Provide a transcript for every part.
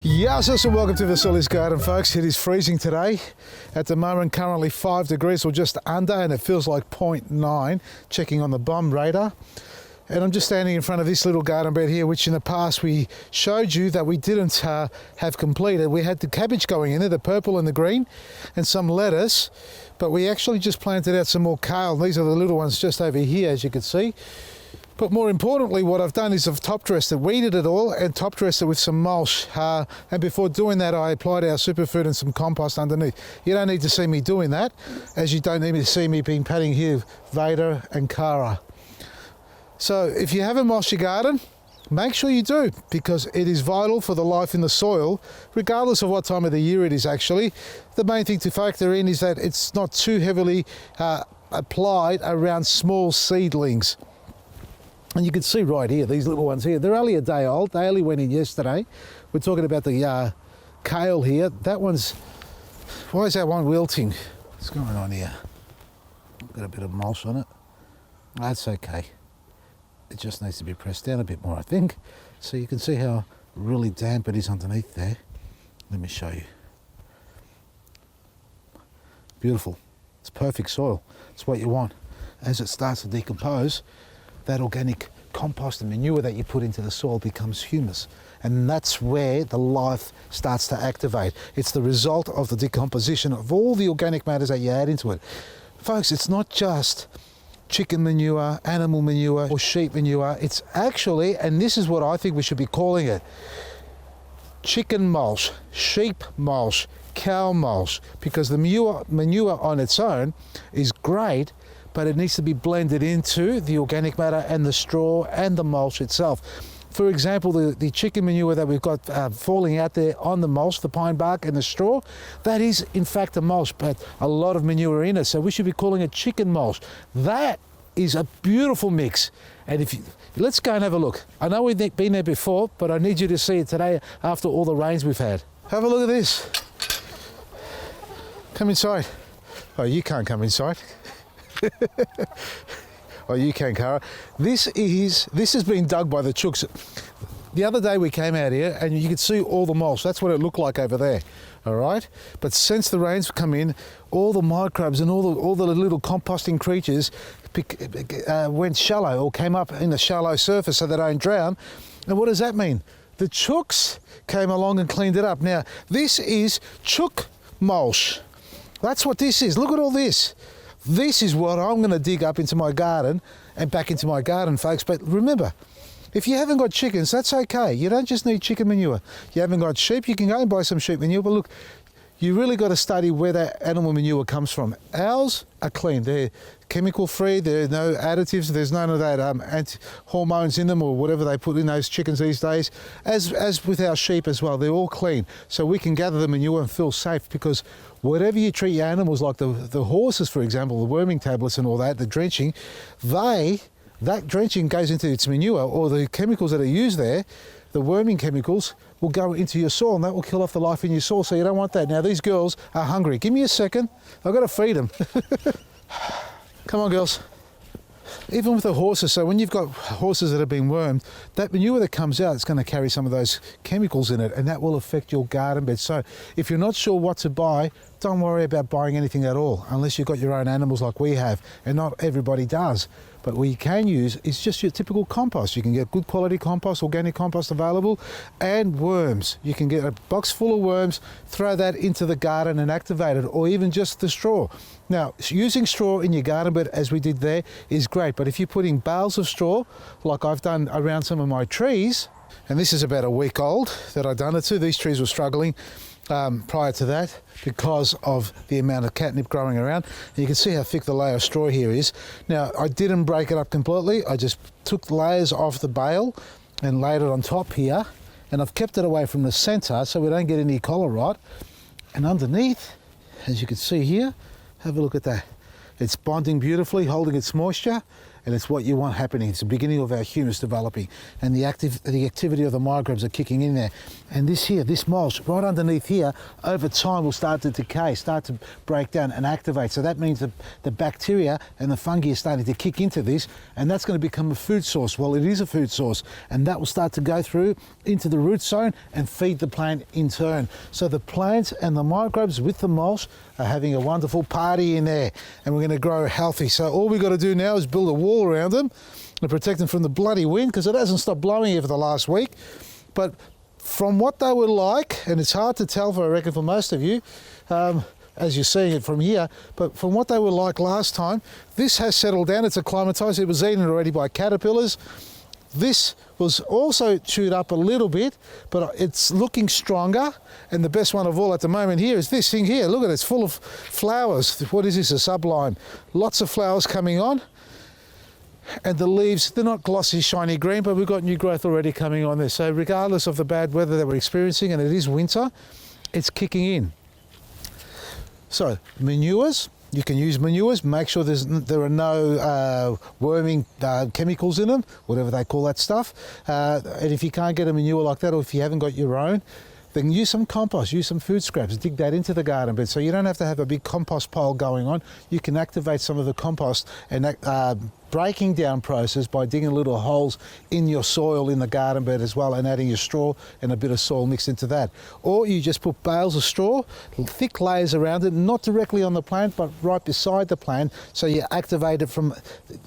Yes, and welcome to Vasilis Garden, folks. It is freezing today. At the moment, currently 5 degrees or just under, and it feels like 0.9, checking on the bomb radar. And I'm just standing in front of this little garden bed here, which in the past we showed you that we didn't have completed. We had the cabbage going in there, the purple and the green, and some lettuce, but we actually just planted out some more kale. These are the little ones just over here, as you can see. But more importantly, what I've done is I've top dressed it, weeded it all and top dressed it with some mulch. And before doing that, I applied our superfood and some compost underneath. You don't need to see me doing that, as you don't need to see me being patting here, Vader and Cara. So if you haven't mulched your garden, make sure you do, because it is vital for the life in the soil, regardless of what time of the year it is actually. The main thing to factor in is that it's not too heavily applied around small seedlings. And you can see right here, these little ones here, they're only a day old. They only went in yesterday. We're talking about the kale here. That one's, why is that one wilting? What's going on here? Got a bit of mulch on it. That's okay. It just needs to be pressed down a bit more, I think. So you can see how really damp it is underneath there. Let me show you. Beautiful. It's perfect soil. It's what you want. As it starts to decompose, that organic compost and manure that you put into the soil becomes humus. And that's where the life starts to activate. It's the result of the decomposition of all the organic matters that you add into it. Folks, it's not just chicken manure, animal manure, or sheep manure. It's actually, and this is what I think we should be calling it, chicken mulch, sheep mulch, cow mulch, because the manure on its own is great, but it needs to be blended into the organic matter and the straw and the mulch itself. For example, the chicken manure that we've got falling out there on the mulch, the pine bark and the straw, that is in fact a mulch, but a lot of manure in it, so we should be calling it chicken mulch. That is a beautiful mix. And let's go and have a look. I know we've been there before, but I need you to see it today after all the rains we've had. Have a look at this. Come inside. Oh, you can't come inside. Oh, you can, Cara. This has been dug by the chooks. The other day we came out here and you could see all the mulch. That's what it looked like over there, all right? But since the rains come in, all the microbes and all the little composting creatures went shallow or came up in the shallow surface so they don't drown. And what does that mean? The chooks came along and cleaned it up. Now, this is chook mulch. That's what this is. Look at all this. This is what I'm going to dig up into my garden and back into my garden, folks. But remember, if you haven't got chickens, that's okay. You don't just need chicken manure. You haven't got sheep, you can go and buy some sheep manure. But look, you really got to study where that animal manure comes from. Ours are clean. They're chemical free. There are no additives. There's none of that hormones in them or whatever they put in those chickens these days. As with our sheep as well, they're all clean. So we can gather the manure and feel safe, because whatever you treat your animals, like the horses, for example, the worming tablets and all that, the drenching, that drenching goes into its manure, or the chemicals that are used there, the worming chemicals, will go into your soil, and that will kill off the life in your soil, so you don't want that. Now, these girls are hungry. Give me a second. I've got to feed them. Come on, girls. Even with the horses, so when you've got horses that have been wormed, that manure that comes out is going to carry some of those chemicals in it, and that will affect your garden bed. So if you're not sure what to buy, don't worry about buying anything at all, unless you've got your own animals like we have, and not everybody does. But what you can use is just your typical compost. You can get good quality compost, organic compost available, and worms. You can get a box full of worms, throw that into the garden and activate it, or even just the straw. Now, using straw in your garden bed, as we did there, is great. But if you're putting bales of straw, like I've done around some of my trees, and this is about a week old that I've done it to, these trees were struggling prior to that because of the amount of catnip growing around. And you can see how thick the layer of straw here is. Now, I didn't break it up completely. I just took layers off the bale and laid it on top here, and I've kept it away from the center so we don't get any collar rot. And underneath, as you can see here, have a look at that. It's bonding beautifully, holding its moisture, and it's what you want happening. It's the beginning of our humus developing, and the activity of the microbes are kicking in there. And this here, this mulch right underneath here, over time will start to decay, start to break down and activate. So that means that the bacteria and the fungi are starting to kick into this, and that's going to become a food source. Well, it is a food source, and that will start to go through into the root zone and feed the plant in turn. So the plants and the microbes with the mulch are having a wonderful party in there, and we're going to grow healthy. So all we've got to do now is build a wall around them and protect them from the bloody wind, because it hasn't stopped blowing here for the last week. But from what they were like, and it's hard to tell, I reckon, for most of you, as you're seeing it from here, but from what they were like last time, this has settled down. It's acclimatized. It was eaten already by caterpillars. This was also chewed up a little bit, but it's looking stronger. And the best one of all at the moment here is this thing here. Look at it, it's full of flowers. What is this, a sublime? Lots of flowers coming on. And the leaves, they're not glossy, shiny green, but we've got new growth already coming on there. So regardless of the bad weather that we're experiencing, and it is winter, it's kicking in. So manures, you can use manures. Make sure there are no worming chemicals in them, whatever they call that stuff. And if you can't get a manure like that, or if you haven't got your own, then use some compost, use some food scraps, dig that into the garden bed. So you don't have to have a big compost pile going on. You can activate some of the compost and breaking down process by digging little holes in your soil in the garden bed as well, and adding your straw and a bit of soil mixed into that. Or you just put bales of straw, thick layers around it, not directly on the plant but right beside the plant, so you activate it from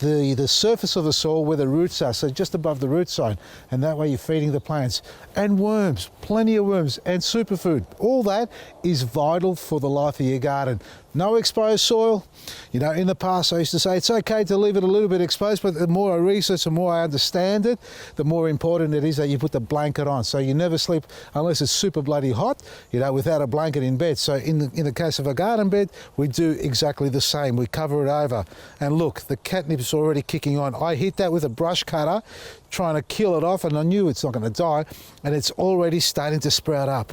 the surface of the soil where the roots are, so just above the root zone, and that way you're feeding the plants. And worms, plenty of worms, and superfood. All that is vital for the life of your garden. No exposed soil. You know, in the past I used to say it's okay to leave it a little bit exposed, but the more I research, the more I understand it, the more important it is that you put the blanket on. So you never sleep unless it's super bloody hot, you know, without a blanket in bed. So in the case of a garden bed, we do exactly the same. We cover it over. And look, the catnip's already kicking on. I hit that with a brush cutter, trying to kill it off, and I knew it's not going to die, and it's already starting to sprout up.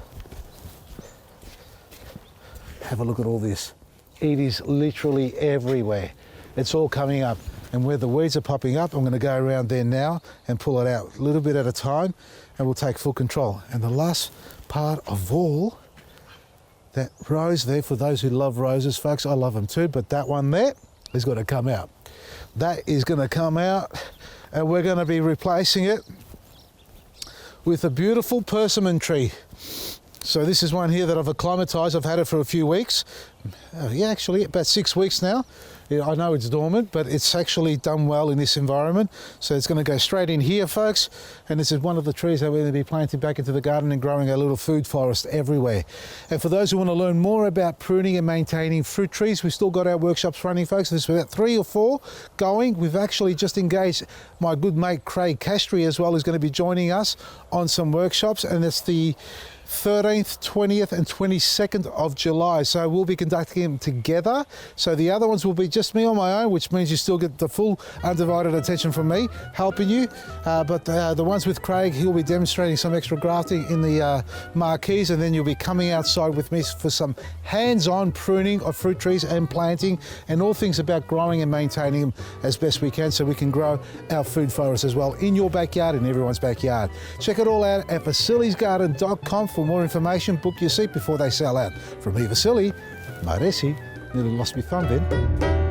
Have a look at all this. It is literally everywhere. It's all coming up. And where the weeds are popping up, I'm going to go around there now and pull it out a little bit at a time, and we'll take full control. And the last part of all, that rose there, for those who love roses, folks, I love them too, but that one there is going to come out. That is going to come out, and we're going to be replacing it with a beautiful persimmon tree. So this is one here that I've acclimatized. I've had it for a few weeks. Yeah, actually about 6 weeks now. Yeah, I know it's dormant, but it's actually done well in this environment. So it's going to go straight in here, folks. And this is one of the trees that we're going to be planting back into the garden and growing a little food forest everywhere. And for those who want to learn more about pruning and maintaining fruit trees, we've still got our workshops running, folks. There's about 3 or 4 going. We've actually just engaged my good mate Craig Castry as well, who's going to be joining us on some workshops. And it's the 13th, 20th and 22nd of July. So we'll be conducting them together. So the other ones will be just me on my own, which means you still get the full undivided attention from me helping you. But the ones with Craig, he'll be demonstrating some extra grafting in the marquees, and then you'll be coming outside with me for some hands-on pruning of fruit trees and planting, and all things about growing and maintaining them as best we can, so we can grow our food forest as well in your backyard and everyone's backyard. Check it all out at VasilisGarden.com for more information. Book your seat before they sell out. From me, Vasily, Maresi, nearly lost my thumb then.